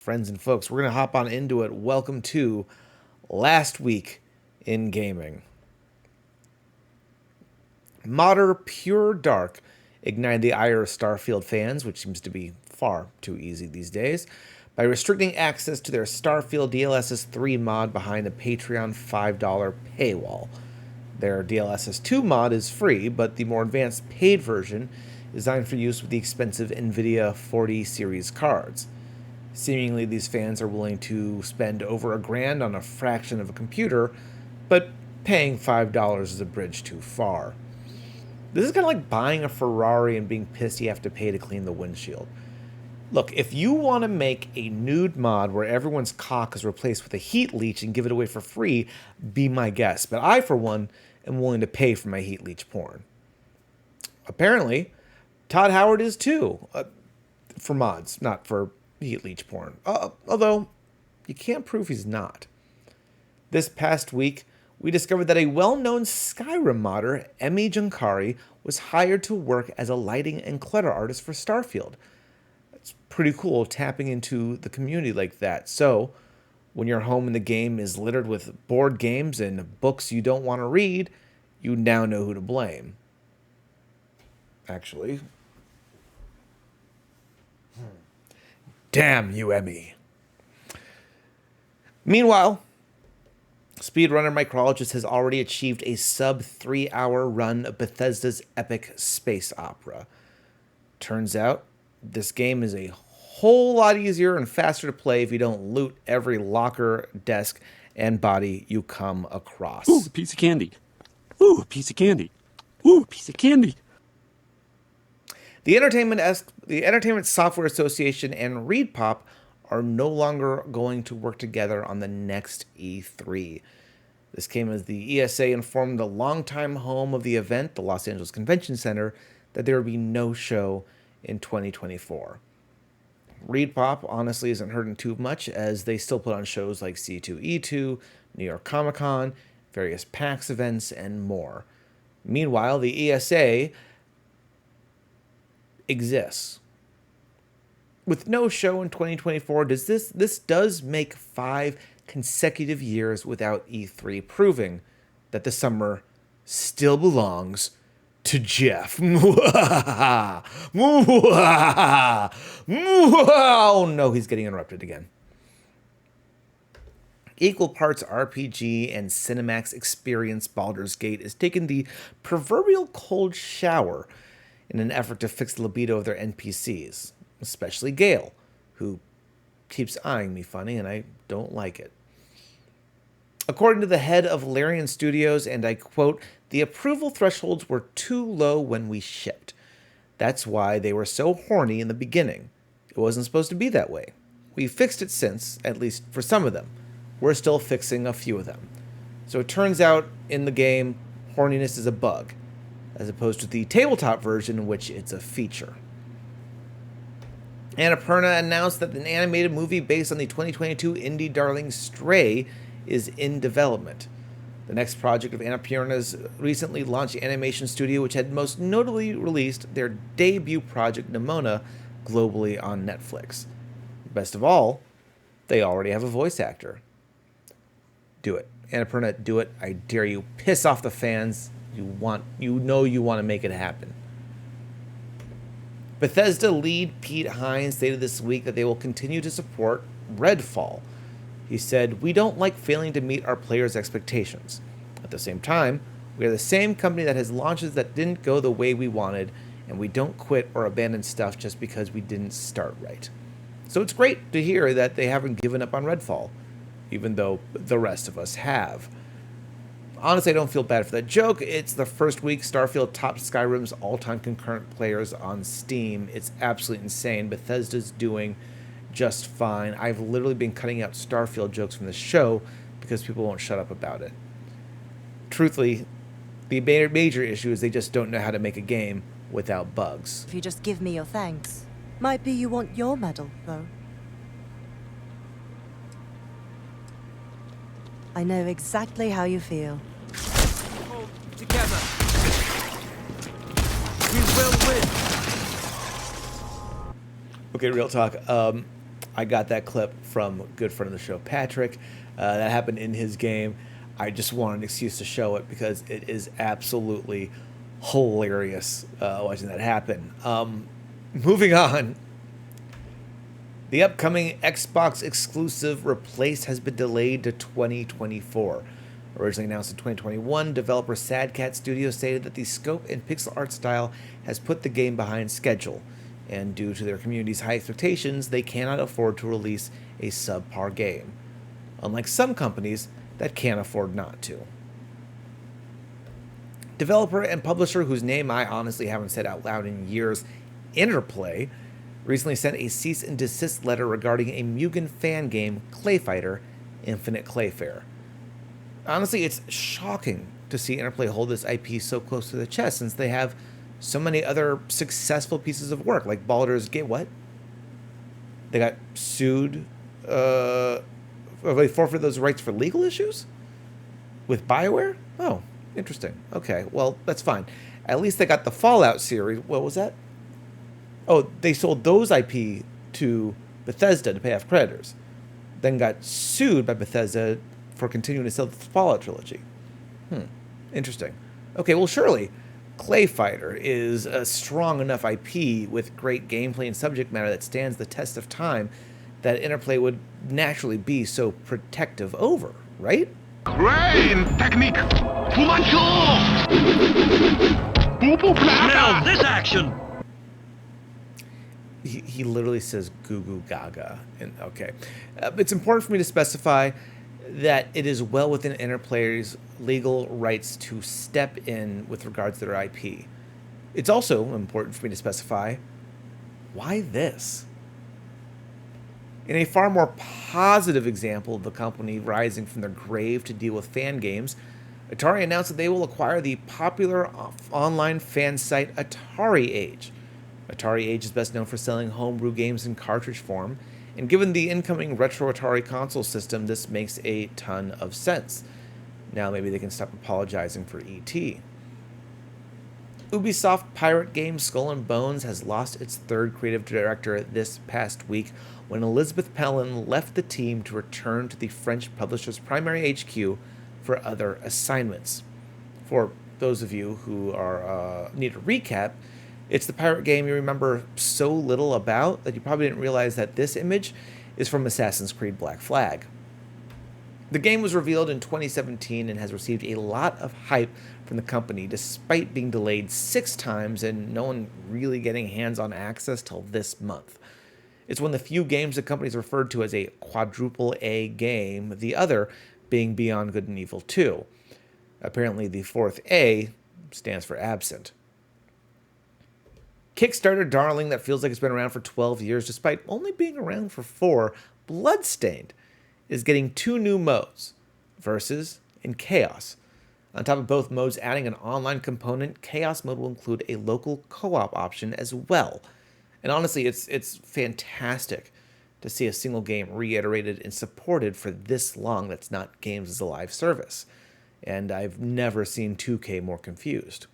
Friends and folks, we're going to hop on into it. Welcome to Last Week in Gaming. Modder Pure Dark ignited the ire of Starfield fans, which seems to be far too easy these days, by restricting access to their Starfield DLSS 3 mod behind the Patreon $5 paywall. Their DLSS 2 mod is free, but the more advanced paid version is designed for use with the expensive NVIDIA 40 series cards. Seemingly, these fans are willing to spend over $1,000 on a fraction of a computer, but paying $5 is a bridge too far. This is kind of like buying a Ferrari and being pissed you have to pay to clean the windshield. Look, if you want to make a nude mod where everyone's cock is replaced with a heat leech and give it away for free, be my guest. But I, for one, am willing to pay for my heat leech porn. Apparently, Todd Howard is too. For mods, not for heat leech porn. Although, you can't prove he's not. This past week, we discovered that a well-known Skyrim modder, Emmy Junkari, was hired to work as a lighting and clutter artist for Starfield. It's pretty cool tapping into the community like that. So, when your home in the game is littered with board games and books you don't want to read, you now know who to blame. Actually. Damn you, Emmy. Meanwhile, speedrunner Micrologist has already achieved a sub-3-hour run of Bethesda's epic space opera. Turns out, this game is a whole lot easier and faster to play if you don't loot every locker, desk, and body you come across. Ooh, a piece of candy. Ooh, a piece of candy. Ooh, a piece of candy. The Entertainment Software Association and Reedpop are no longer going to work together on the next E3. This came as the ESA informed the longtime home of the event, the Los Angeles Convention Center, that there would be no show in 2024. Reedpop honestly isn't hurting too much, as they still put on shows like C2E2, New York Comic Con, various PAX events, and more. Meanwhile, the ESA exists. With no show in 2024, this does make 5 consecutive years without E3, proving that the summer still belongs to Jeff. Oh no, he's getting interrupted again. Equal parts RPG and Cinemax experience, Baldur's Gate is taking the proverbial cold shower in an effort to fix the libido of their NPCs, especially Gale, who keeps eyeing me funny, and I don't like it. According to the head of Larian Studios, and I quote, "The approval thresholds were too low when we shipped. That's why they were so horny in the beginning. It wasn't supposed to be that way. We fixed it since, at least for some of them. We're still fixing a few of them." So it turns out in the game, horniness is a bug, as opposed to the tabletop version in which it's a feature. Annapurna announced that an animated movie based on the 2022 indie darling Stray is in development. The next project of Annapurna's recently launched animation studio, which had most notably released their debut project Nimona globally on Netflix. Best of all, they already have a voice actor. Do it. Annapurna, do it. I dare you. Piss off the fans. You want to make it happen. Bethesda lead Pete Hines stated this week that they will continue to support Redfall. He said, "We don't like failing to meet our players' expectations. At the same time, we are the same company that has launches that didn't go the way we wanted, and we don't quit or abandon stuff just because we didn't start right." So it's great to hear that they haven't given up on Redfall, even though the rest of us have. Honestly, I don't feel bad for that joke. It's the first week Starfield topped Skyrim's all-time concurrent players on Steam. It's absolutely insane. Bethesda's doing just fine. I've literally been cutting out Starfield jokes from the show because people won't shut up about it. Truthfully, the major issue is they just don't know how to make a game without bugs. If you just give me your thanks. Might be you want your medal, though. I know exactly how you feel. Together, we will win. Okay, real talk. I got that clip from a good friend of the show, Patrick. That happened in his game. I just wanted an excuse to show it because it is absolutely hilarious watching that happen. Moving on. The upcoming Xbox exclusive Replaced has been delayed to 2024. Originally announced in 2021, developer Sad Cat Studios stated that the scope and pixel art style has put the game behind schedule, and due to their community's high expectations, they cannot afford to release a subpar game, unlike some companies that can't afford not to. Developer and publisher, whose name I honestly haven't said out loud in years, Interplay, recently sent a cease and desist letter regarding a Mugen fan game, Clayfighter, Infinite Clayfair. Honestly, it's shocking to see Interplay hold this IP so close to the chest since they have so many other successful pieces of work, like Baldur's Gate. What? They got sued. They forfeited those rights for legal issues? With BioWare? Oh, interesting. Okay, well, that's fine. At least they got the Fallout series. What was that? Oh, they sold those IP to Bethesda to pay off creditors. Then got sued by Bethesda for continuing to sell the Fallout trilogy. Interesting. Okay, well, surely Clayfighter is a strong enough IP with great gameplay and subject matter that stands the test of time that Interplay would naturally be so protective over, right? Crane technique! Now this action! He literally says goo goo gaga. And okay. It's important for me to specify that it is well within Interplay's legal rights to step in with regards to their IP. It's also important for me to specify why this. In a far more positive example of the company rising from their grave to deal with fan games, Atari announced that they will acquire the popular online fan site AtariAge. AtariAge is best known for selling homebrew games in cartridge form, and given the incoming retro Atari console system, this makes a ton of sense. Now maybe they can stop apologizing for ET. Ubisoft pirate game Skull and Bones has lost its third creative director this past week when Elizabeth Pellin left the team to return to the French publisher's primary HQ for other assignments. For those of you who are need a recap, it's the pirate game you remember so little about that you probably didn't realize that this image is from Assassin's Creed Black Flag. The game was revealed in 2017 and has received a lot of hype from the company despite being delayed 6 times and no one really getting hands-on access till this month. It's one of the few games the company's referred to as a quadruple A game, the other being Beyond Good and Evil 2. Apparently the fourth A stands for absent. Kickstarter darling that feels like it's been around for 12 years despite only being around for 4, Bloodstained, is getting 2 new modes, Versus and Chaos. On top of both modes adding an online component, Chaos mode will include a local co-op option as well. And honestly, it's fantastic to see a single game reiterated and supported for this long that's not games as a live service. And I've never seen 2K more confused.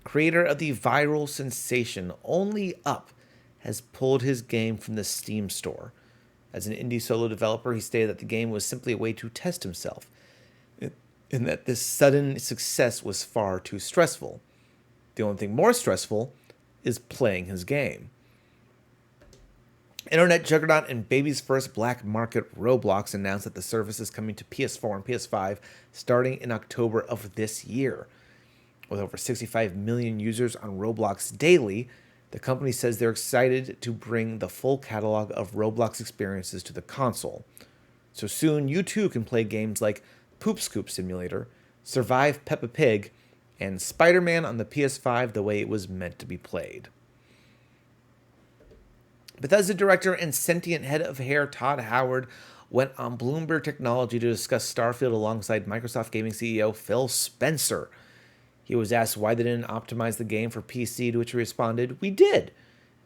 Creator of the viral sensation Only Up has pulled his game from the Steam store. As an indie solo developer, he stated that the game was simply a way to test himself, and that this sudden success was far too stressful. The only thing more stressful is playing his game. Internet juggernaut and baby's first black market Roblox announced that the service is coming to PS4 and PS5 starting in October of this year. With over 65 million users on Roblox daily, the company says they're excited to bring the full catalog of Roblox experiences to the console. So soon, you too can play games like Poop Scoop Simulator, Survive Peppa Pig, and Spider-Man on the PS5 the way it was meant to be played. Bethesda director and sentient head of hair Todd Howard went on Bloomberg Technology to discuss Starfield alongside Microsoft Gaming CEO Phil Spencer. He was asked why they didn't optimize the game for PC, to which he responded, "We did.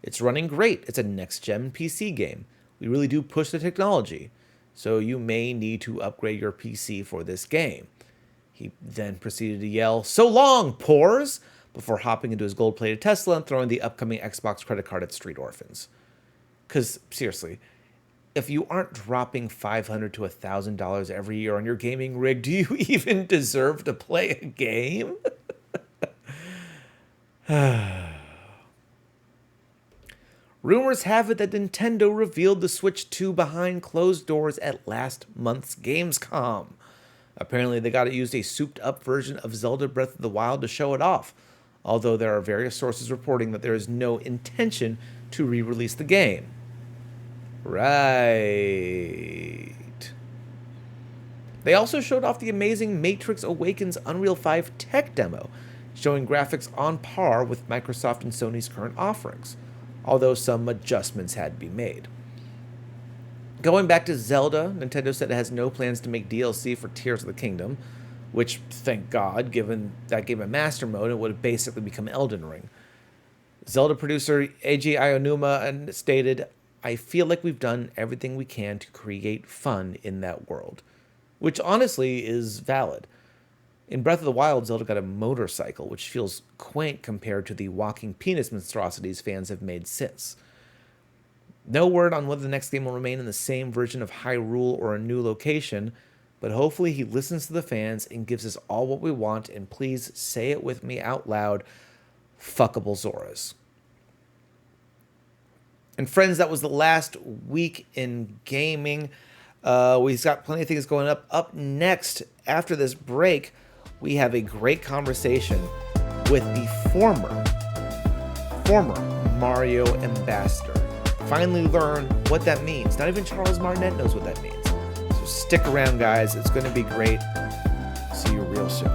It's running great. It's a next-gen PC game. We really do push the technology. So you may need to upgrade your PC for this game." He then proceeded to yell, "So long, pores!" before hopping into his gold-plated Tesla and throwing the upcoming Xbox credit card at street orphans. Because, seriously, if you aren't dropping $500 to $1,000 every year on your gaming rig, do you even deserve to play a game? Rumors have it that Nintendo revealed the Switch 2 behind closed doors at last month's Gamescom. Apparently, they got to use a souped-up version of Zelda Breath of the Wild to show it off, although there are various sources reporting that there is no intention to re-release the game. Right. They also showed off the amazing Matrix Awakens Unreal 5 tech demo, showing graphics on par with Microsoft and Sony's current offerings, although some adjustments had to be made. Going back to Zelda, Nintendo said it has no plans to make DLC for Tears of the Kingdom, which, thank God, given that game a master mode, it would have basically become Elden Ring. Zelda producer Eiji Aonuma stated, "I feel like we've done everything we can to create fun in that world," which honestly is valid. In Breath of the Wild, Zelda got a motorcycle, which feels quaint compared to the walking penis monstrosities fans have made since. No word on whether the next game will remain in the same version of Hyrule or a new location, but hopefully he listens to the fans and gives us all what we want, and please say it with me out loud, fuckable Zoras. And friends, that was the last week in gaming. We've got plenty of things going up. Up next, after this break, we have a great conversation with the former Mario ambassador. Finally learn what that means. Not even Charles Martinet knows what that means. So stick around, guys. It's going to be great. See you real soon.